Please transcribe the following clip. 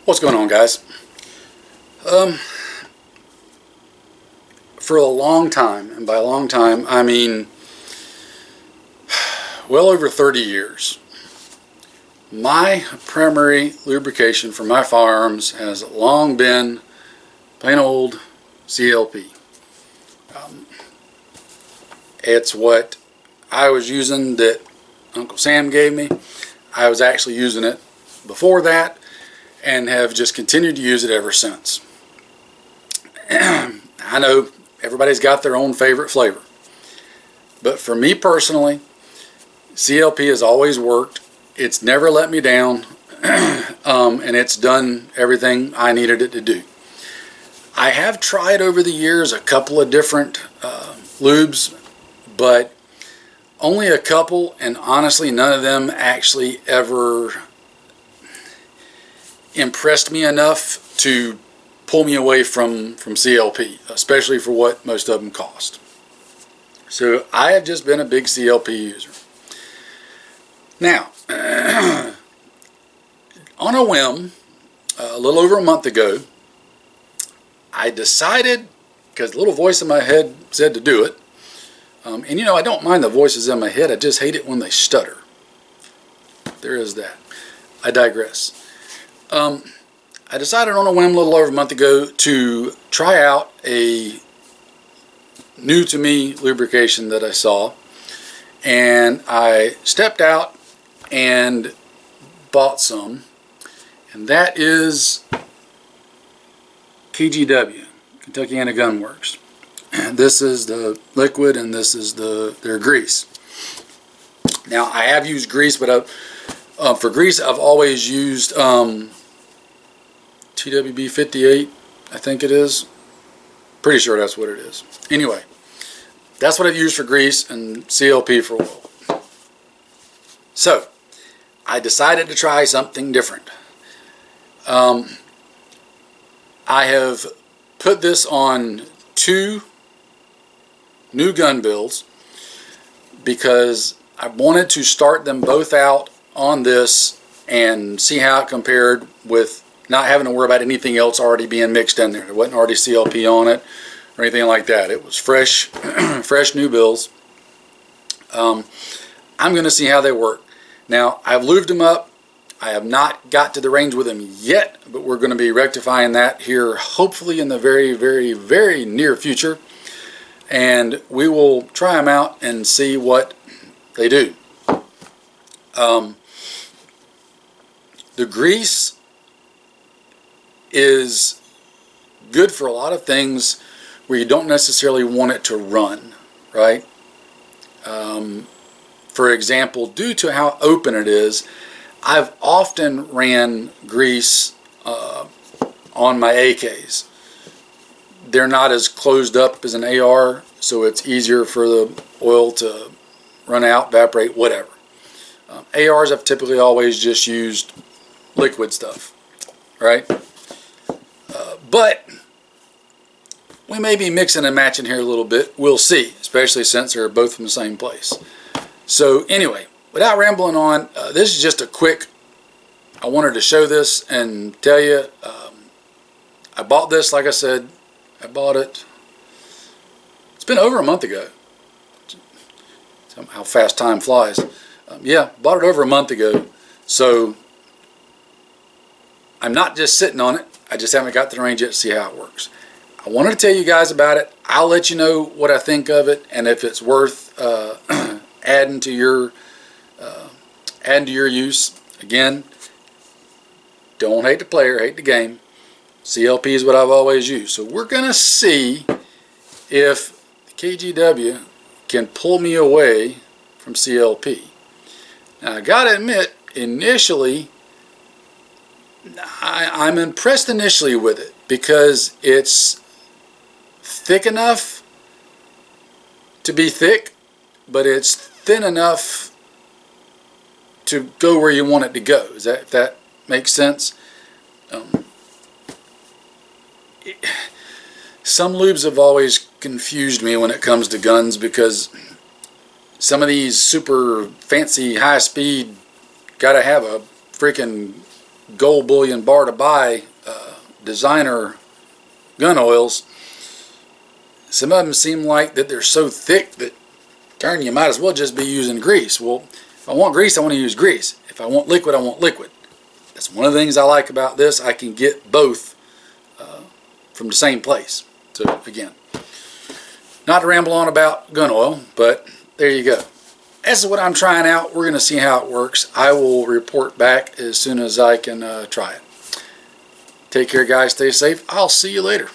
What's going on, guys? For a long time, and by a long time I mean well over 30 years, my primary lubrication for my firearms has long been plain old CLP. It's what I was using that Uncle Sam gave me. I was actually using it before that and have just continued to use it ever since. I know everybody's got their own favorite flavor, but for me personally, CLP has always worked. It's never let me down, and it's done everything I needed it to do. I have tried over the years a couple of different lubes, but only a couple, and honestly none of them actually ever impressed me enough to pull me away from CLP, especially for what most of them cost. So I have just been a big CLP user. Now, on a whim, a little over a month ago, I decided, because a little voice in my head said to do it, and you know, I don't mind the voices in my head, I just hate it when they stutter. There is that. I digress. I decided on a whim a little over a month ago to try out a new to me lubrication that I saw, and I stepped out and bought some, and that is KGW, Kentucky Gun Works. This is the liquid and this is their grease. Now I have used grease, but for grease I've always used TWB 58, I think it is. Pretty sure that's what it is. Anyway, that's what I've used for grease and CLP for oil. So I decided to try something different. I have put this on 2 new gun builds because I wanted to start them both out on this and see how it compared with not having to worry about anything else already being mixed in there. There wasn't already CLP on it or anything like that. It was fresh, fresh new builds. I'm going to see how they work. Now, I've lubed them up. I have not got to the range with them yet, but we're going to be rectifying that here hopefully in the very, very, very near future. And we will try them out and see what they do. The grease is good for a lot of things where you don't necessarily want it to run, right? For example, due to how open it is, I've often ran grease on my AKs. They're not as closed up as an AR, so it's easier for the oil to run out, evaporate, whatever. ARs I've typically always just used liquid stuff, right? But we may be mixing and matching here a little bit. We'll see, especially since they're both from the same place. So anyway, without rambling on, this is just a quick, I wanted to show this and tell you, I bought this, like I said, I bought it, it's been over a month ago. How fast time flies. Yeah, bought it over a month ago. So I'm not just sitting on it. I just haven't got to the range yet to see how it works. I wanted to tell you guys about it. I'll let you know what I think of it and if it's worth adding to your use. Again, don't hate the player, hate the game. CLP is what I've always used. So we're going to see if KGW can pull me away from CLP. Now I gotta admit, initially, I'm impressed initially with it because it's thick enough to be thick, but it's thin enough to go where you want it to go. If that makes sense? Some lubes have always confused me when it comes to guns because some of these super fancy high speed gotta have a freaking gold bullion bar to buy designer gun oils, some of them seem like that they're so thick that you might as well just be using grease. Well, if I want grease, I want to use grease. If I want liquid, I want liquid. That's one of the things I like about this. I can get both from the same place. So again, not to ramble on about gun oil, but there you go. This is what I'm trying out. We're going to see how it works. I will report back as soon as I can try it. Take care, guys. Stay safe. I'll see you later.